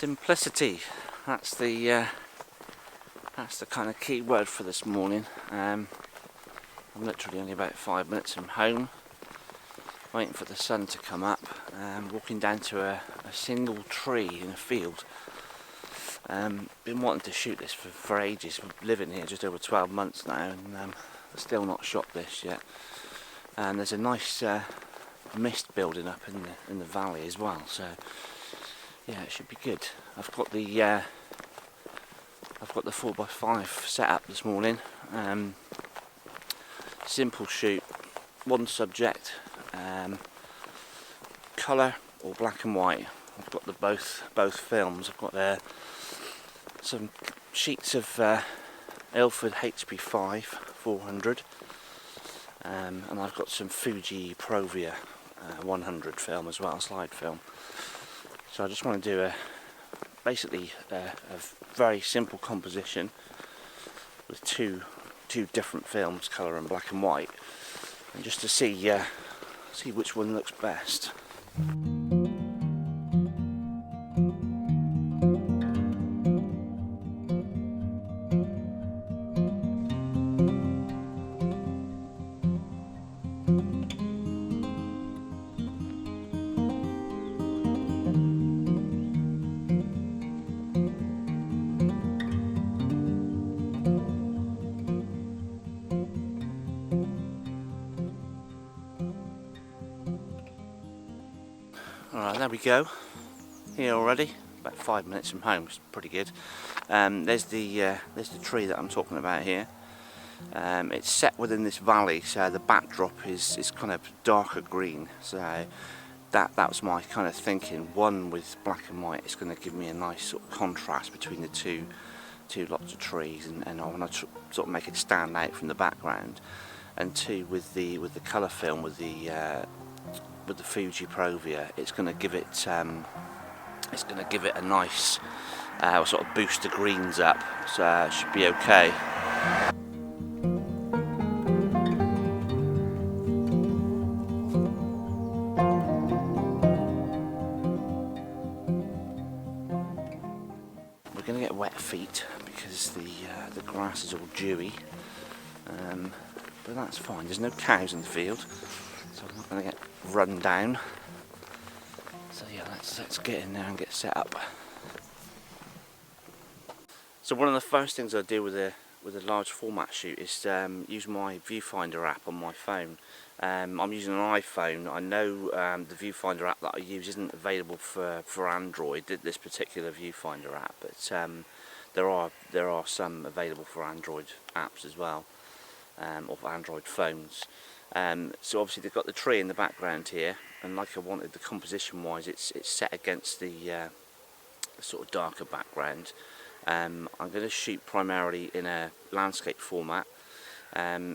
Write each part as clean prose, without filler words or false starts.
Simplicity. That's the kind of key word for this morning. I'm literally only about 5 minutes from home, waiting for the sun to come up. Walking down to a single tree in a field. Been wanting to shoot this for ages. Living here just over 12 months now, and still not shot this yet. And there's a nice mist building up in the valley as well. So yeah, it should be good. I've got the 4x5 set up this morning. Simple shoot, one subject, colour or black and white. I've got the both films. I've got some sheets of Ilford HP5 400, and I've got some Fuji Provia 100 film as well, slide film. So I just want to do basically a very simple composition with two different films, colour and black and white, and just to see which one looks best. Alright, there we go. Here already, about 5 minutes from home. It's pretty good. There's the tree that I'm talking about here. It's set within this valley, so the backdrop is kind of darker green. So that was my kind of thinking. One with black and white is going to give me a nice sort of contrast between the two lots of trees, and I want to sort of make it stand out from the background. And two, with the colour film, with the Fuji Provia, it's going to give it a nice sort of boost the greens up, so it should be okay. We're going to get wet feet because the grass is all dewy, but that's fine. There's no cows in the field, so I'm not going to get run down. So yeah, let's get in there and get set up. So one of the first things I do with a large format shoot is use my viewfinder app on my phone. I'm using an iPhone. I know the viewfinder app that I use isn't available for Android, this particular viewfinder app, but there are some available for Android apps as well, or for Android phones. So obviously they've got the tree in the background here, and like I wanted, the composition wise, it's set against the sort of darker background. I'm going to shoot primarily in a landscape format.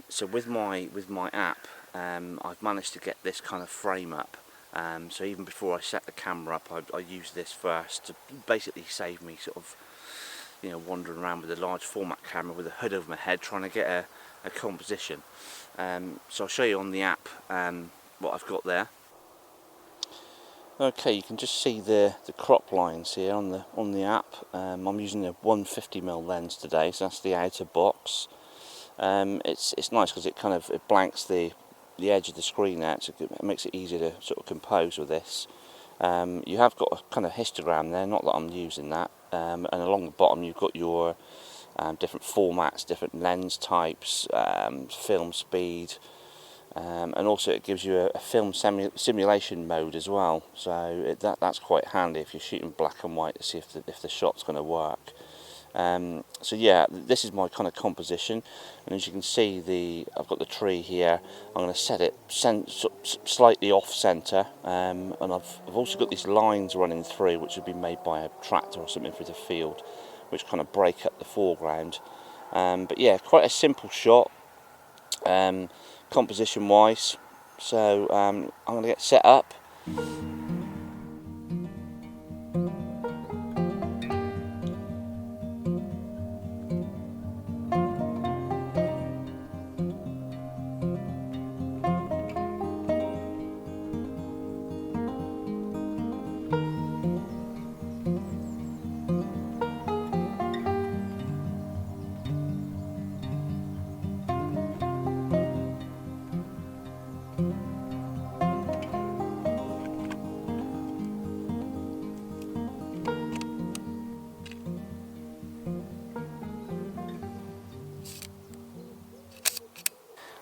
So with my app, I've managed to get this kind of frame up. So even before I set the camera up, I used this first to basically save me sort of, you know, wandering around with a large format camera with a hood over my head trying to get a composition. So I'll show you on the app what I've got there. Okay, you can just see the crop lines here on the app. I'm using a 150mm lens today, so that's the outer box. It's nice because it blanks the edge of the screen out, so it makes it easier to sort of compose with this. You have got a kind of histogram there, not that I'm using that. And along the bottom you've got your different formats, different lens types, film speed, and also it gives you a film simulation mode as well. So that's quite handy if you're shooting black and white to see if the shot's going to work. So yeah, this is my kind of composition, and as you can see, I've got the tree here. I'm going to set it slightly off centre, and I've also got these lines running through, which have been made by a tractor or something through the field, which kind of break up the foreground. But yeah, quite a simple shot, composition wise. So I'm going to get set up.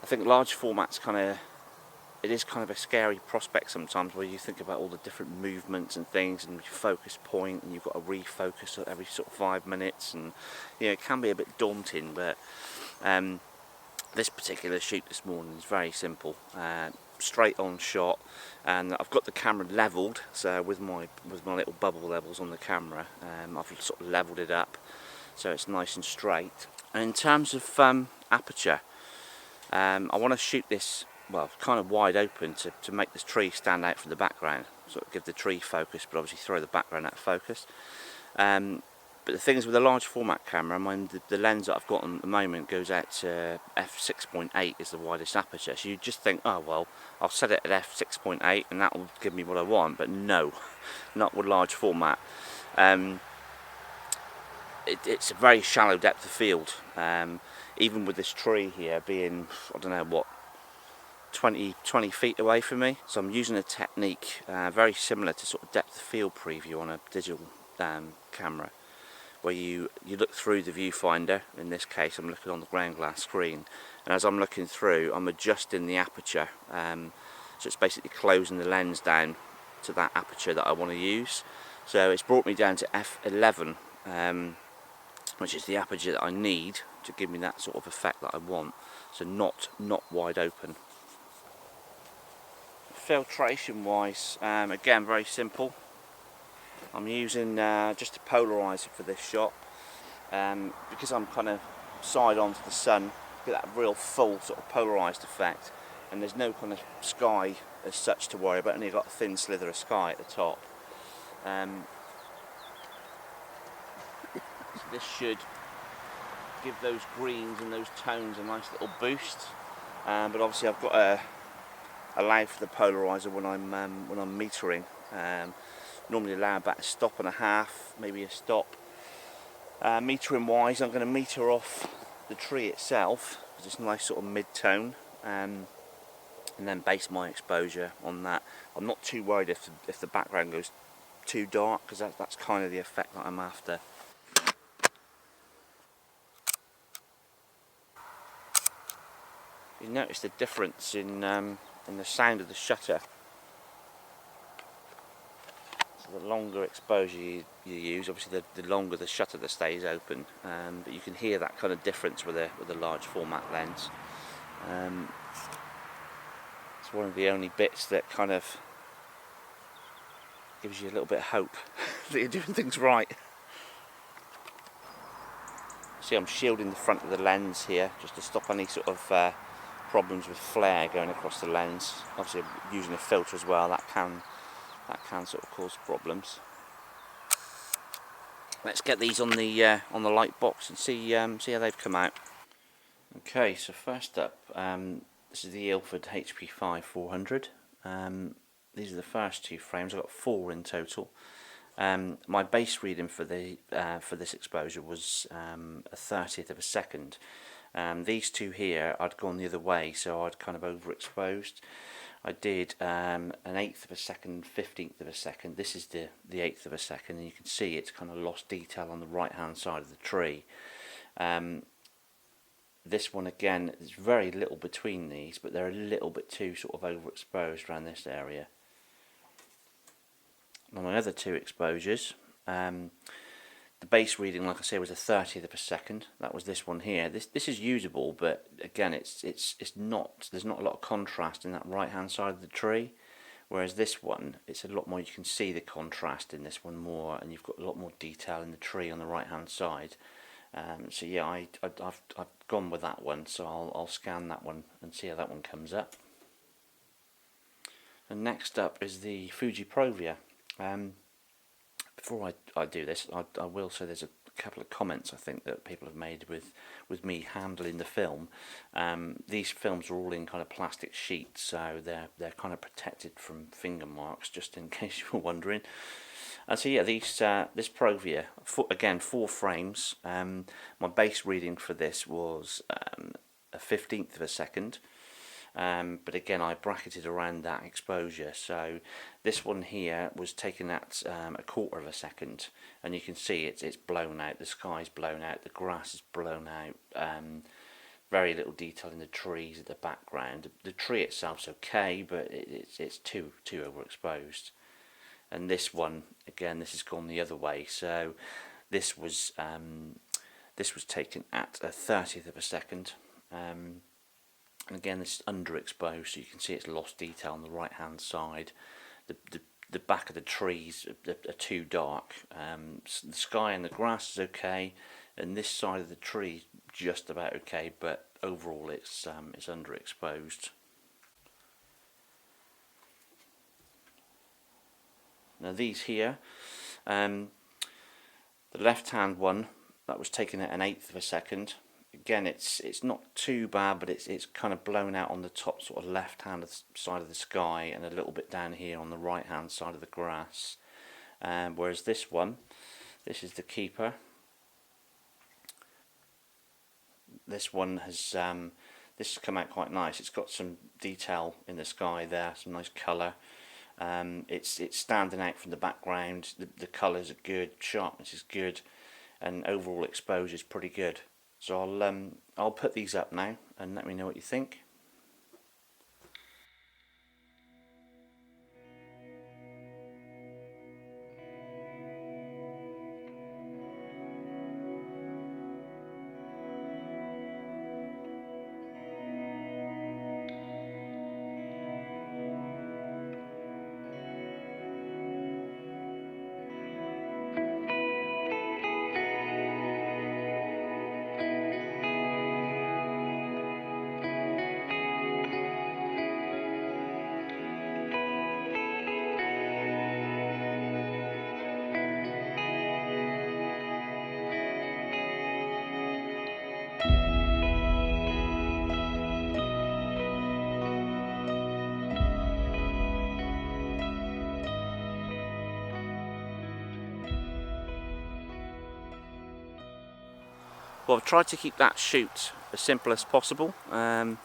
I think large formats it is kind of a scary prospect sometimes, where you think about all the different movements and things and your focus point, and you've got to refocus every sort of 5 minutes, and it can be a bit daunting. But this particular shoot this morning is very simple, straight on shot, and I've got the camera leveled, so with my little bubble levels on the camera, I've sort of leveled it up so it's nice and straight. And in terms of aperture, I want to shoot this, well, kind of wide open to make this tree stand out from the background, sort of give the tree focus, but obviously throw the background out of focus. But the thing is, with a large format camera, the lens that I've got at the moment goes out to f6.8 is the widest aperture. So you just think, oh well, I'll set it at f6.8 and that will give me what I want. But no, not with large format. It's a very shallow depth of field. Even with this tree here being, I don't know what, 20 feet away from me. So I'm using a technique very similar to sort of depth of field preview on a digital camera, where you look through the viewfinder. In this case I'm looking on the ground glass screen, and as I'm looking through, I'm adjusting the aperture, so it's basically closing the lens down to that aperture that I want to use. So it's brought me down to f11, which is the aperture that I need to give me that sort of effect that I want, so not wide open. Filtration wise, again very simple. I'm using just a polarizer for this shot, because I'm kind of side on to the sun, get that real full sort of polarized effect, and there's no kind of sky as such to worry about, only got a thin slither of sky at the top. So this should give those greens and those tones a nice little boost, but obviously I've got to allow for the polarizer when I'm metering. Normally allow about a stop and a half, maybe a stop. Metering wise, I'm going to meter off the tree itself, because it's a nice sort of mid-tone, and then base my exposure on that. I'm not too worried if the background goes too dark, because that's kind of the effect that I'm after. You notice the difference in the sound of the shutter. So the longer exposure you use, obviously the longer the shutter that stays open, but you can hear that kind of difference with a large format lens. It's one of the only bits that kind of gives you a little bit of hope that you're doing things right. See, I'm shielding the front of the lens here just to stop any sort of problems with flare going across the lens. Obviously using a filter as well, that can sort of cause problems. Let's get these on the light box and see how they've come out. Okay, so first up, this is the Ilford HP5 400. These are the first two frames. I've got 4 in total. My base reading for this exposure was a 30th of a second. These two here, I'd gone the other way, so I'd kind of overexposed. I did an 1/8 of a second, 15th of a second. This is the 1/8 of a second, and you can see it's kind of lost detail on the right hand side of the tree. This one again, there's very little between these, but they're a little bit too sort of overexposed around this area. On my other two exposures, the base reading, like I say, was a 30th of a second. That was this one here. This is usable, but again, it's not. There's not a lot of contrast in that right hand side of the tree. Whereas this one, it's a lot more. You can see the contrast in this one more, and you've got a lot more detail in the tree on the right hand side. So yeah, I've gone with that one. So I'll scan that one and see how that one comes up. And next up is the Fuji Provia. Before I do this, I will say there's a couple of comments I think that people have made with me handling the film. These films are all in kind of plastic sheets, so they're kind of protected from finger marks, just in case you were wondering. So yeah, this Provia, again 4 frames. My base reading for this was a 15th of a second. But again, I bracketed around that exposure, so this one here was taken at a 1/4 of a second, and you can see it's blown out, the sky's blown out, the grass is blown out, very little detail in the trees at the background. The tree itself's okay, but it's too overexposed. And this one, again, this has gone the other way. So this was taken at a 30th of a second. And again, this is underexposed, so you can see it's lost detail on the right hand side. The back of the trees are too dark. The sky and the grass is okay, and this side of the tree just about okay, but overall it's underexposed. Now these here, the left hand one, that was taken at an 1/8 of a second. Again, it's not too bad, but it's kind of blown out on the top sort of left hand side of the sky, and a little bit down here on the right hand side of the grass. Whereas this one, this is the keeper. This one has this has come out quite nice. It's got some detail in the sky there, some nice colour. It's standing out from the background. The colours are good, sharpness is good, and overall exposure is pretty good. So I'll put these up now and let me know what you think. Well, I've tried to keep that shoot as simple as possible. I'm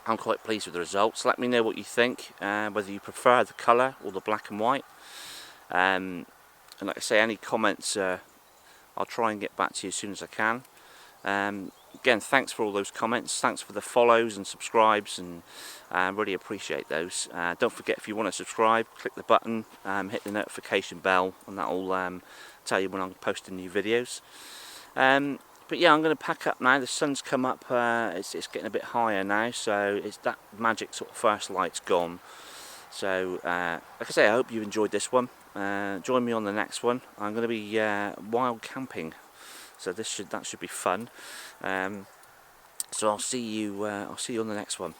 quite pleased with the results. Let me know what you think, whether you prefer the colour or the black and white. And like I say, any comments, I'll try and get back to you as soon as I can. Again, thanks for all those comments. Thanks for the follows and subscribes, and really appreciate those. Don't forget, if you want to subscribe, click the button, hit the notification bell, and that will tell you when I'm posting new videos. But yeah, I'm going to pack up now. The sun's come up, it's getting a bit higher now, so it's that magic sort of first light's gone. So like I say, I hope you enjoyed this one. Join me on the next one. I'm going to be wild camping, so that should be fun. So I'll see you on the next one.